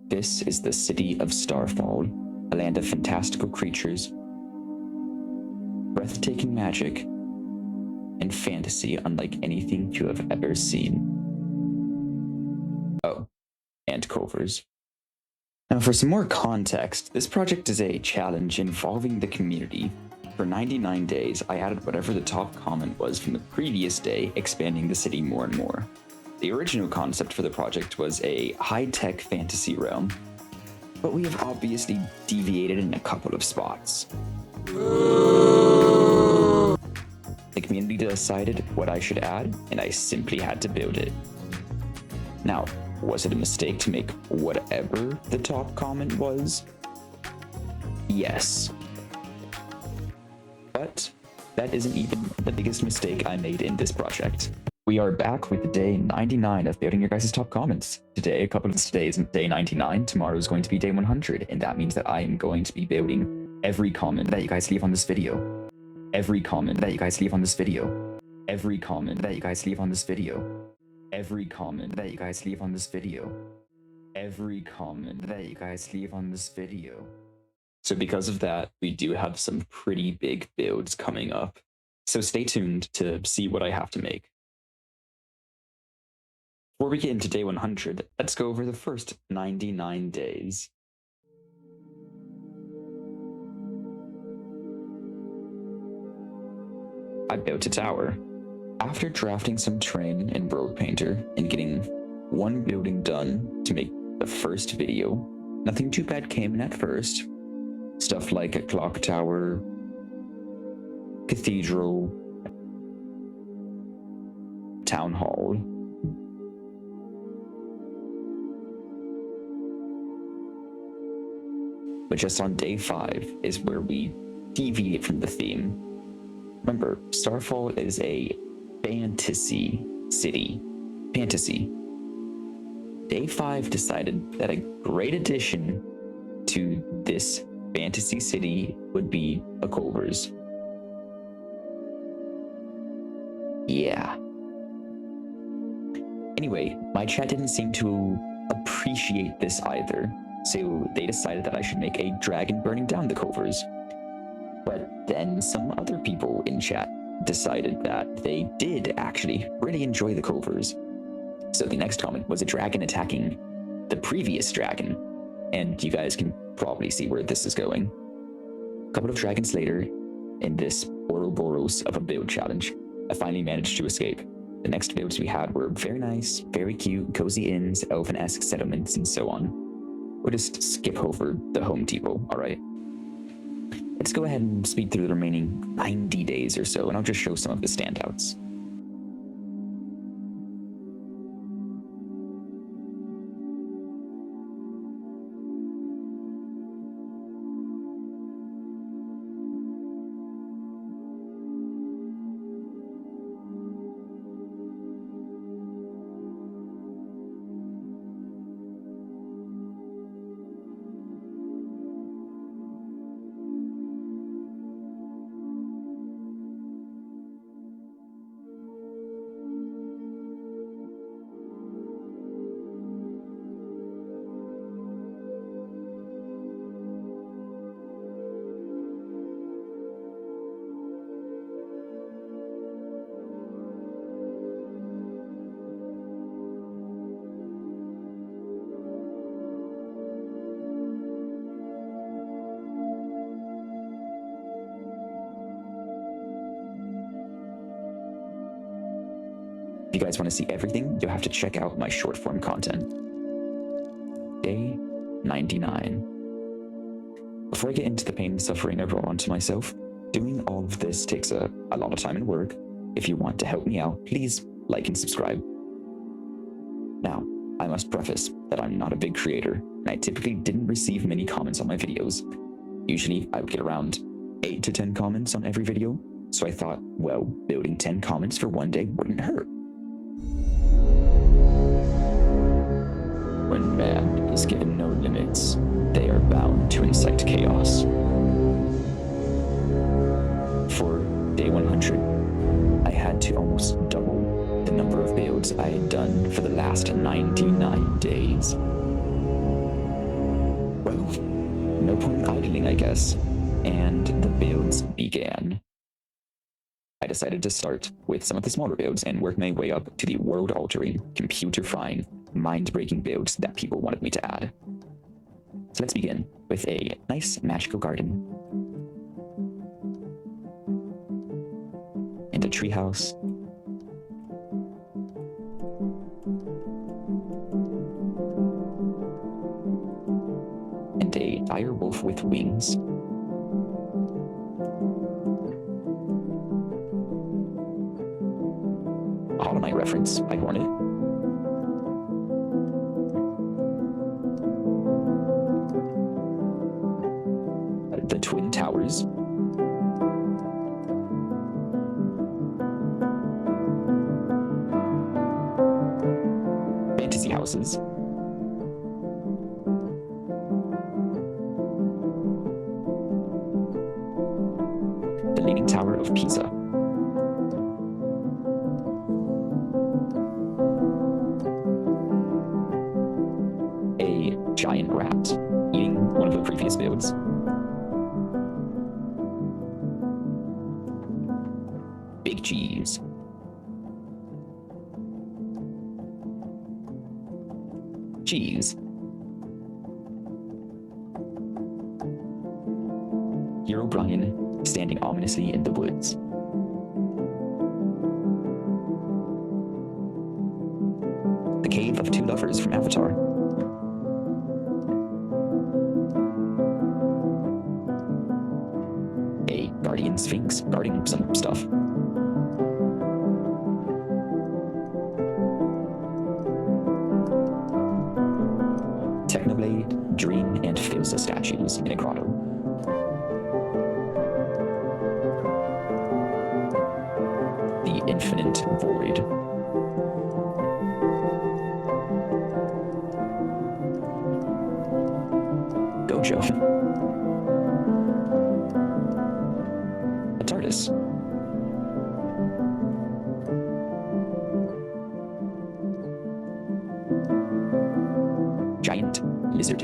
This is the city of Starfall, a land of fantastical creatures, breathtaking magic, and fantasy unlike anything you have ever seen. Oh, and covers. Now, for some more context, this project is a challenge involving the community. For 99 days, I added whatever the top comment was from the previous day, expanding the city more and more. The original concept for the project was a high-tech fantasy realm, but we have obviously deviated in a couple of spots. The community decided what I should add, and I simply had to build it. Now, was it a mistake to make whatever the top comment was? Yes. But that isn't even the biggest mistake I made in this project. We are back with day 99 of building your guys' top comments. Today, a couple of days, day 99, tomorrow is going to be day 100, and that means that I am going to be building every comment that you guys leave on this video. Every comment that you guys leave on this video. Every comment that you guys leave on this video. Every comment that you guys leave on this video. Every comment that you guys leave on this video. So because of that, we do have some pretty big builds coming up. So stay tuned to see what I have to make. Before we get into day 100, let's go over the first 99 days. I built a tower. After drafting some terrain in World Painter and getting one building done to make the first video, nothing too bad came in at first. Stuff like a clock tower, cathedral, town hall. But just on day 5 is where we deviate from the theme. Remember, Starfall is a fantasy city. Fantasy. Day 5 decided that a great addition to this fantasy city would be a Culver's. Yeah. Anyway, my chat didn't seem to appreciate this either, so they decided that I should make a dragon burning down the Culver's. But then some other people in chat decided that they did actually really enjoy the Culver's. So the next comment was a dragon attacking the previous dragon, and you guys can probably see where this is going. A couple of dragons later, in this Ouroboros of a build challenge, I finally managed to escape. The next builds we had were very nice, very cute, cozy inns, elven-esque settlements, and so on. We'll just skip over the Home Depot, alright? Let's go ahead and speed through the remaining 90 days or so, and I'll just show some of the standouts. If you guys want to see everything, you'll have to check out my short form content. Day 99. Before I get into the pain and suffering I brought onto myself, doing all of this takes a lot of time and work. If you want to help me out, please like and subscribe. Now, I must preface that I'm not a big creator, and I typically didn't receive many comments on my videos. Usually, I would get around 8 to 10 comments on every video, so I thought, well, building 10 comments for one day wouldn't hurt. When man is given no limits, they are bound to incite chaos. For day 100, I had to almost double the number of builds I had done for the last 99 days. point idling, I guess, and the builds began. I decided to start with some of the smaller builds and work my way up to the world-altering, computer-frying, mind-breaking builds that people wanted me to add. So let's begin with a nice magical garden. And a treehouse. And a dire wolf with wings. A Hollow Knight reference by Hornet. The Twin Towers. Fantasy houses. The Leaning Tower of Pisa. A giant rat eating one of the previous builds. Big cheese. Cheese. Hero Brian standing ominously in the woods. The Cave of Two Lovers from Avatar. A guardian sphinx guarding some stuff. Technoblade, Dream, and Philza statues in a grotto. The Infinite Void. Gojo. A TARDIS. Giant lizard. A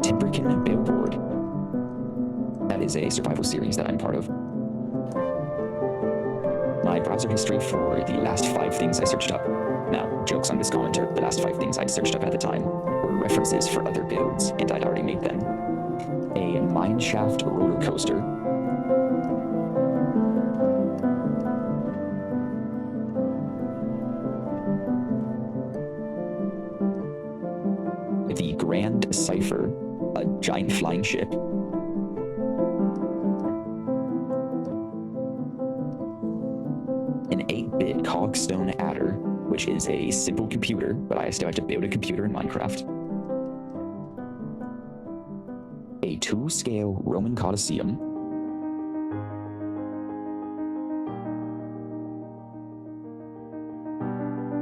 Timberkin billboard. That is a survival series that I'm part of. My browser history for the last 5 things I searched up. Now, jokes on this commenter, the last 5 things I'd searched up at the time were references for other builds, and I'd already made them. A mineshaft roller coaster. The Grand Cipher, a giant flying ship. An 8-bit Cogstone adder, which is a simple computer, but I still have to build a computer in Minecraft. A 2-scale Roman Colosseum.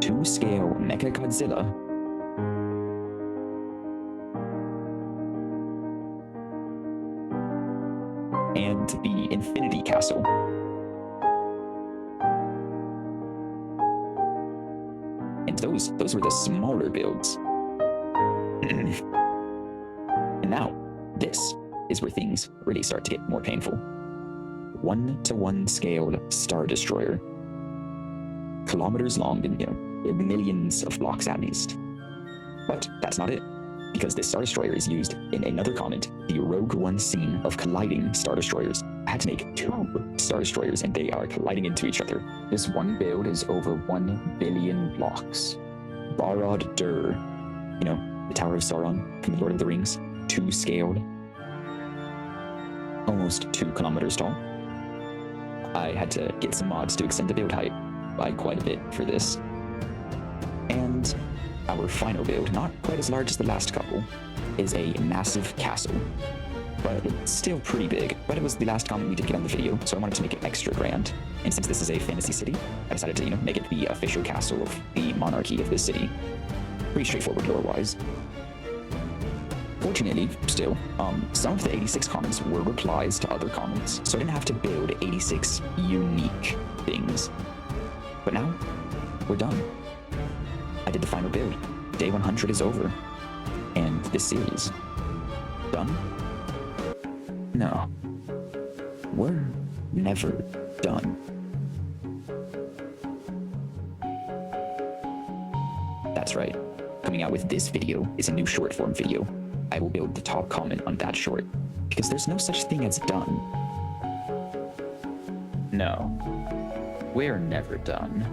Two-scale Mechagodzilla. And the Infinity Castle. And those were the smaller builds. And now, this is where things really start to get more painful. 1-to-1 scaled Star Destroyer. Kilometers long and, millions of blocks at least. But that's not it, because this Star Destroyer is used in another comment, the Rogue One scene of colliding Star Destroyers. I had to make 2 Star Destroyers and they are colliding into each other. This one build is over 1 billion blocks. Barad Dur, the Tower of Sauron from the Lord of the Rings, 2-scaled, almost 2 kilometers tall. I had to get some mods to extend the build height by quite a bit for this. And our final build, not quite as large as the last couple, is a massive castle. But it's still pretty big, but it was the last comment we did get on the video, so I wanted to make it extra grand. And since this is a fantasy city, I decided to, make it the official castle of the monarchy of this city. Pretty straightforward lore-wise. Fortunately, still, some of the 86 comments were replies to other comments, so I didn't have to build 86 unique things. But now, we're done. I did the final build. Day 100 is over. And this series, done? No. We're never done. That's right. Coming out with this video is a new short form video. I will build the top comment on that short, because there's no such thing as done. No. We're never done.